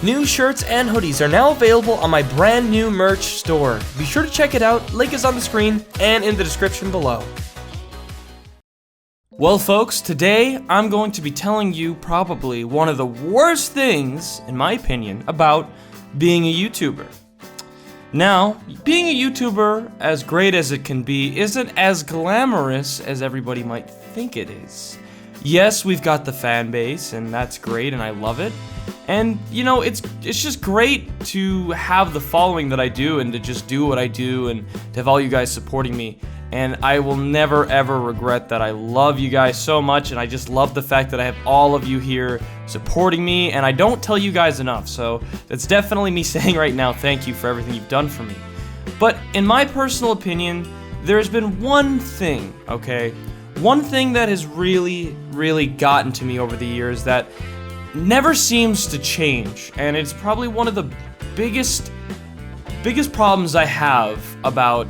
New shirts and hoodies are now available on my brand new merch store. Be sure to check it out, link is on the screen and in the description below. Well folks, today I'm going to be telling you probably one of the worst things, in my opinion, about being a YouTuber. Now, being a YouTuber, as great as it can be, isn't as glamorous as everybody might think it is. Yes, we've got the fan base, and that's great, and I love it. And, you know, it's just great to have the following that I do, and to just do what I do, and to have all you guys supporting me. And I will never ever regret that. I love you guys so much, and I just love the fact that I have all of you here supporting me, and I don't tell you guys enough, so that's definitely me saying right now thank you for everything you've done for me. But in my personal opinion, there's been one thing, okay? One thing that has really gotten to me over the years that never seems to change, and it's probably one of the biggest problems I have about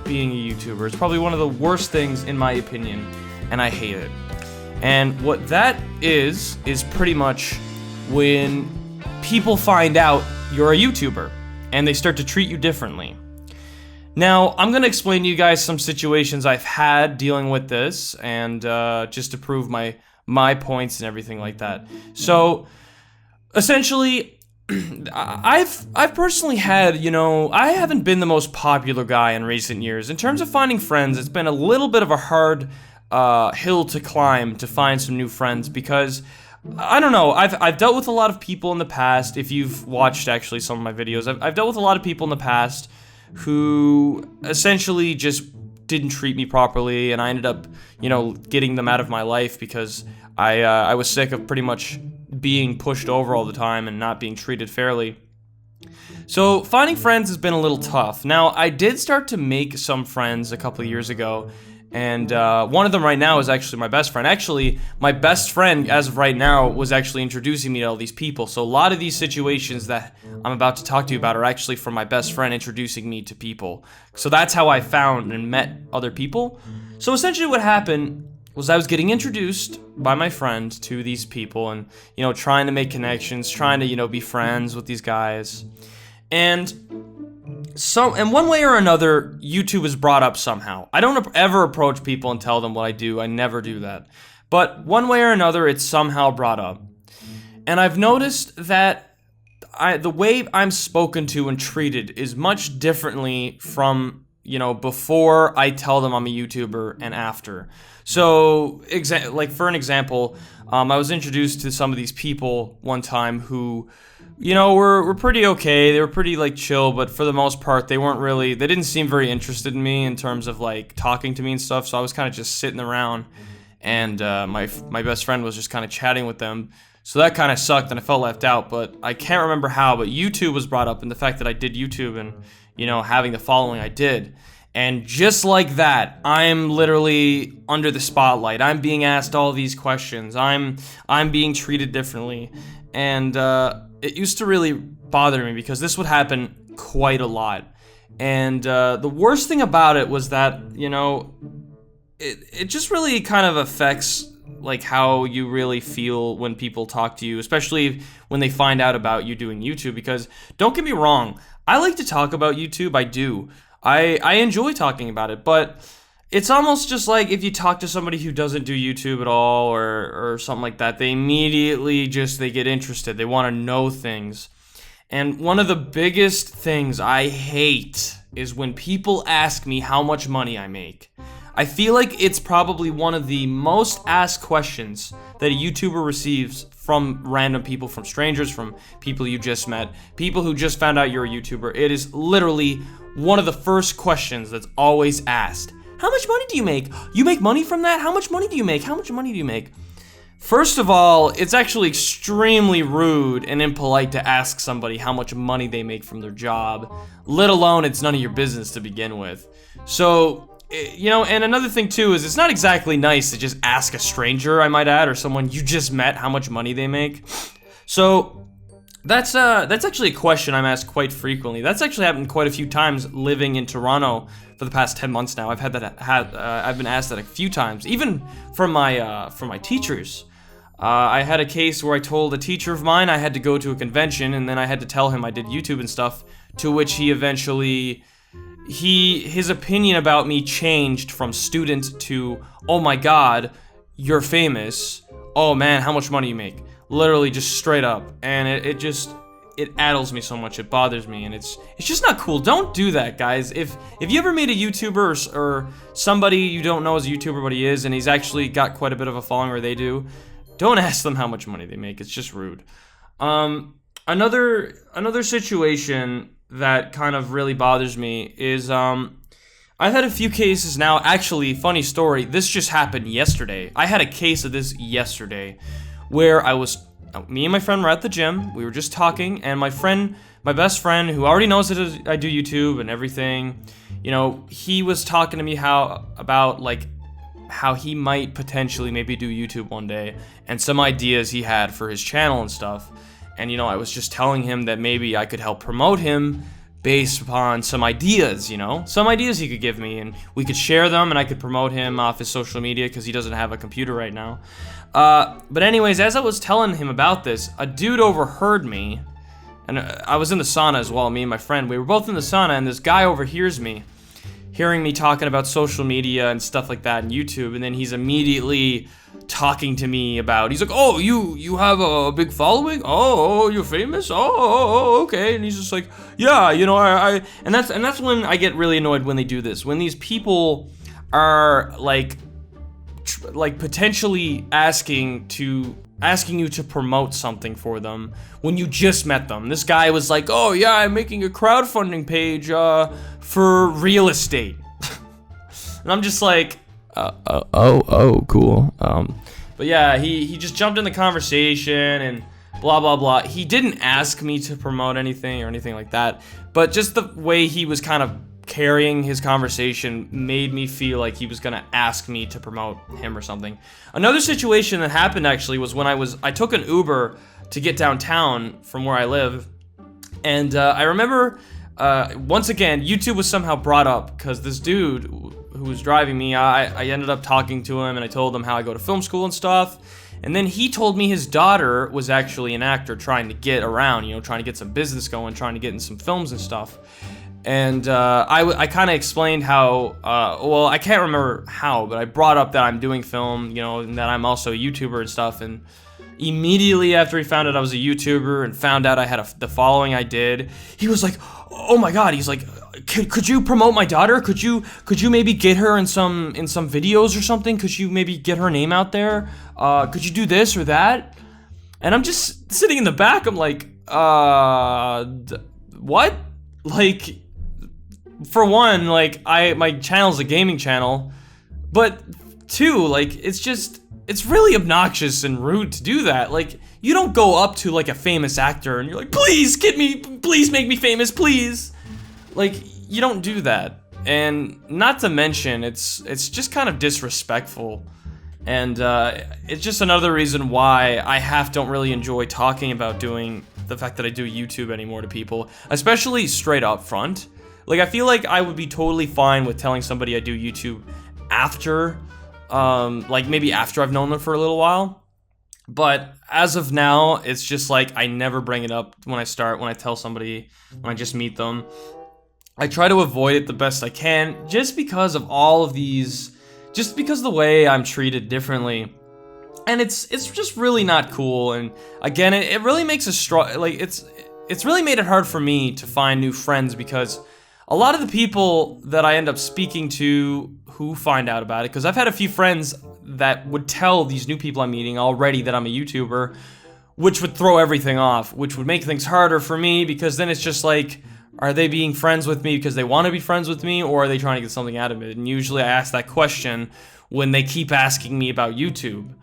being a YouTuber. It's probably one of the worst things in my opinion, and I hate it. And what that is pretty much when people find out you're a YouTuber and they start to treat you differently. Now, I'm gonna explain to you guys some situations I've had dealing with this, and just to prove my points and everything like that. So, essentially, I've personally had, you know, I haven't been the most popular guy in recent years. In terms of finding friends, it's been a little bit of a hard hill to climb to find some new friends because, I don't know, I've dealt with a lot of people in the past. If you've watched actually some of my videos, I've dealt with a lot of people in the past who essentially just didn't treat me properly, and I ended up, you know, getting them out of my life because I was sick of pretty much being pushed over all the time and not being treated fairly. So finding friends has been a little tough. Now, I did start to make some friends a couple of years ago, and one of them right now is actually my best friend. Actually, my best friend, as of right now, was actually introducing me to all these people. So a lot of these situations that I'm about to talk to you about are actually from my best friend introducing me to people. So that's how I found and met other people. So essentially what happened was I was getting introduced by my friend to these people and, you know, trying to make connections, trying to, you know, be friends with these guys. And one way or another, YouTube is brought up somehow. I don't ever approach people and tell them what I do. I never do that. But one way or another, it's somehow brought up. And I've noticed that the way I'm spoken to and treated is much differently from, you know, before I tell them I'm a YouTuber and after. So, like for an example, I was introduced to some of these people one time who, you know, were pretty okay. They were pretty like chill, but for the most part, they didn't seem very interested in me in terms of like talking to me and stuff. So I was kind of just sitting around, and my best friend was just kind of chatting with them. So that kind of sucked, and I felt left out. But I can't remember how. But YouTube was brought up, and the fact that I did YouTube and, you know, having the following I did. And just like that, I'm literally under the spotlight. I'm being asked all these questions. I'm being treated differently. And it used to really bother me because this would happen quite a lot. And the worst thing about it was that, you know, it just really kind of affects like how you really feel when people talk to you, especially when they find out about you doing YouTube. Because don't get me wrong, I like to talk about YouTube. I do. I enjoy talking about it, but it's almost just like if you talk to somebody who doesn't do YouTube at all or something like that, they immediately they get interested. They want to know things. And one of the biggest things I hate is when people ask me how much money I make. I feel like it's probably one of the most asked questions that a YouTuber receives from random people, from strangers, from people you just met, people who just found out you're a YouTuber. It is literally one of the first questions that's always asked. How much money do you make? You make money from that? How much money do you make? How much money do you make? First of all, it's actually extremely rude and impolite to ask somebody how much money they make from their job, let alone it's none of your business to begin with. So, you know, and another thing too is it's not exactly nice to just ask a stranger, I might add, or someone you just met how much money they make. So, that's actually a question I'm asked quite frequently. That's actually happened quite a few times living in Toronto for the past 10 months now. I've been asked that a few times, even from my teachers. I had a case where I told a teacher of mine I had to go to a convention, and then I had to tell him I did YouTube and stuff, to which he eventually, his opinion about me changed from student to, oh my god, you're famous, oh man, how much money you make, literally just straight up, and it addles me so much, it bothers me, and it's just not cool. Don't do that, guys. If you ever meet a YouTuber or somebody you don't know is a YouTuber but he is, and he's actually got quite a bit of a following, or they do, don't ask them how much money they make. It's just rude. Another situation that kind of really bothers me is I've had a few cases now. Actually, funny story, this just happened yesterday. I had a case of this yesterday where me and my friend were at the gym. We were just talking, and my best friend, who already knows that I do YouTube and everything, you know, he was talking to me about how he might potentially maybe do YouTube one day, and some ideas he had for his channel and stuff. And, you know, I was just telling him that maybe I could help promote him based upon some ideas, you know? Some ideas he could give me, and we could share them, and I could promote him off his social media because he doesn't have a computer right now. But anyways, as I was telling him about this, a dude overheard me, and I was in the sauna as well, me and my friend. We were both in the sauna, and this guy overhears me, hearing me talking about social media and stuff like that and YouTube, and then he's immediately talking to me about, he's like, oh, you have a big following? Oh, you're famous? Oh, okay. And he's just like, yeah, you know, and that's when I get really annoyed when they do this. When these people are like potentially asking you to promote something for them when you just met them. This guy was like, oh yeah, I'm making a crowdfunding page for real estate. And I'm just like, cool. But yeah, he just jumped in the conversation and blah blah blah. He didn't ask me to promote anything or anything like that, but just the way he was kind of carrying his conversation made me feel like he was gonna ask me to promote him or something. Another situation that happened actually was when I took an Uber to get downtown from where I live, and I remember once again YouTube was somehow brought up because this dude who was driving me, I ended up talking to him and I told him how I go to film school and stuff, and then he told me his daughter was actually an actor trying to get around, you know, trying to get some business going, trying to get in some films and stuff. And I kind of explained how, well, I can't remember how, but I brought up that I'm doing film, you know, and that I'm also a YouTuber and stuff. And immediately after he found out I was a YouTuber and found out I had the following I did, he was like, oh my god, he's like, could you promote my daughter? Could you maybe get her in some videos or something? Could you maybe get her name out there? Could you do this or that? And I'm just sitting in the back, I'm like, what? Like, for one, like, my channel's a gaming channel, but two, like, it's really obnoxious and rude to do that. Like, you don't go up to, like, a famous actor and you're like, please make me famous, please. Like, you don't do that. And not to mention, it's just kind of disrespectful. And it's just another reason why I don't really enjoy talking about doing the fact that I do YouTube anymore to people, especially straight up front. Like, I feel like I would be totally fine with telling somebody I do YouTube after, like maybe after I've known them for a little while. But as of now, it's just like I never bring it up when I tell somebody, when I just meet them. I try to avoid it the best I can, just because of all of these, just because of the way I'm treated differently. And it's just really not cool. And again, it really makes it's really made it hard for me to find new friends, because a lot of the people that I end up speaking to who find out about it, because I've had a few friends that would tell these new people I'm meeting already that I'm a YouTuber, which would throw everything off, which would make things harder for me, because then it's just like, are they being friends with me because they want to be friends with me, or are they trying to get something out of it? And usually I ask that question when they keep asking me about YouTube.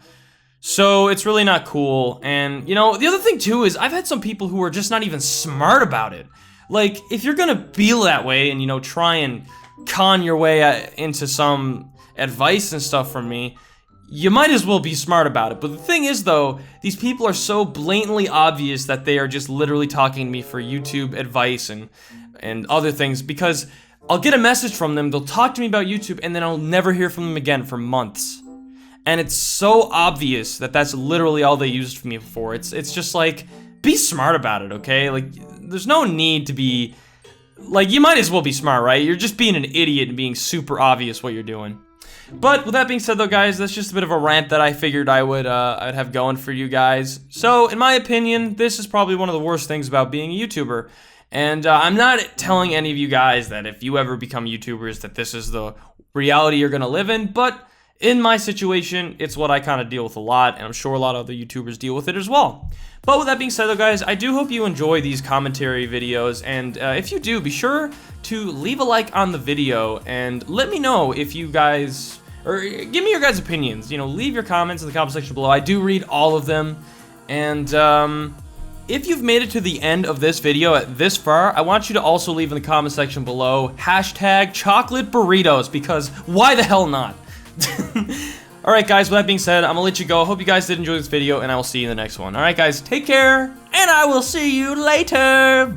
So it's really not cool. And, you know, the other thing too is I've had some people who are just not even smart about it. Like, if you're gonna be that way and, you know, try and con your way into some advice and stuff from me, you might as well be smart about it. But the thing is, though, these people are so blatantly obvious that they are just literally talking to me for YouTube advice and other things, because I'll get a message from them, they'll talk to me about YouTube, and then I'll never hear from them again for months. And it's so obvious that that's literally all they used me for. It's just like, be smart about it, okay? Like, there's no need to be, like, you might as well be smart, right? You're just being an idiot and being super obvious what you're doing. But with that being said though, guys, that's just a bit of a rant that I figured I'd have going for you guys. So, in my opinion, this is probably one of the worst things about being a YouTuber. And I'm not telling any of you guys that if you ever become YouTubers that this is the reality you're gonna live in, but in my situation, it's what I kind of deal with a lot, and I'm sure a lot of other YouTubers deal with it as well. But with that being said though, guys, I do hope you enjoy these commentary videos, and if you do, be sure to leave a like on the video, and let me know if you guys, or give me your guys' opinions. You know, leave your comments in the comment section below. I do read all of them, and if you've made it to the end of this video at this far, I want you to also leave in the comment section below hashtag chocolate burritos, because why the hell not? Alright guys, with that being said, I'm gonna let you go. I hope you guys did enjoy this video, and I will see you in the next one. Alright guys, take care, and I will see you later.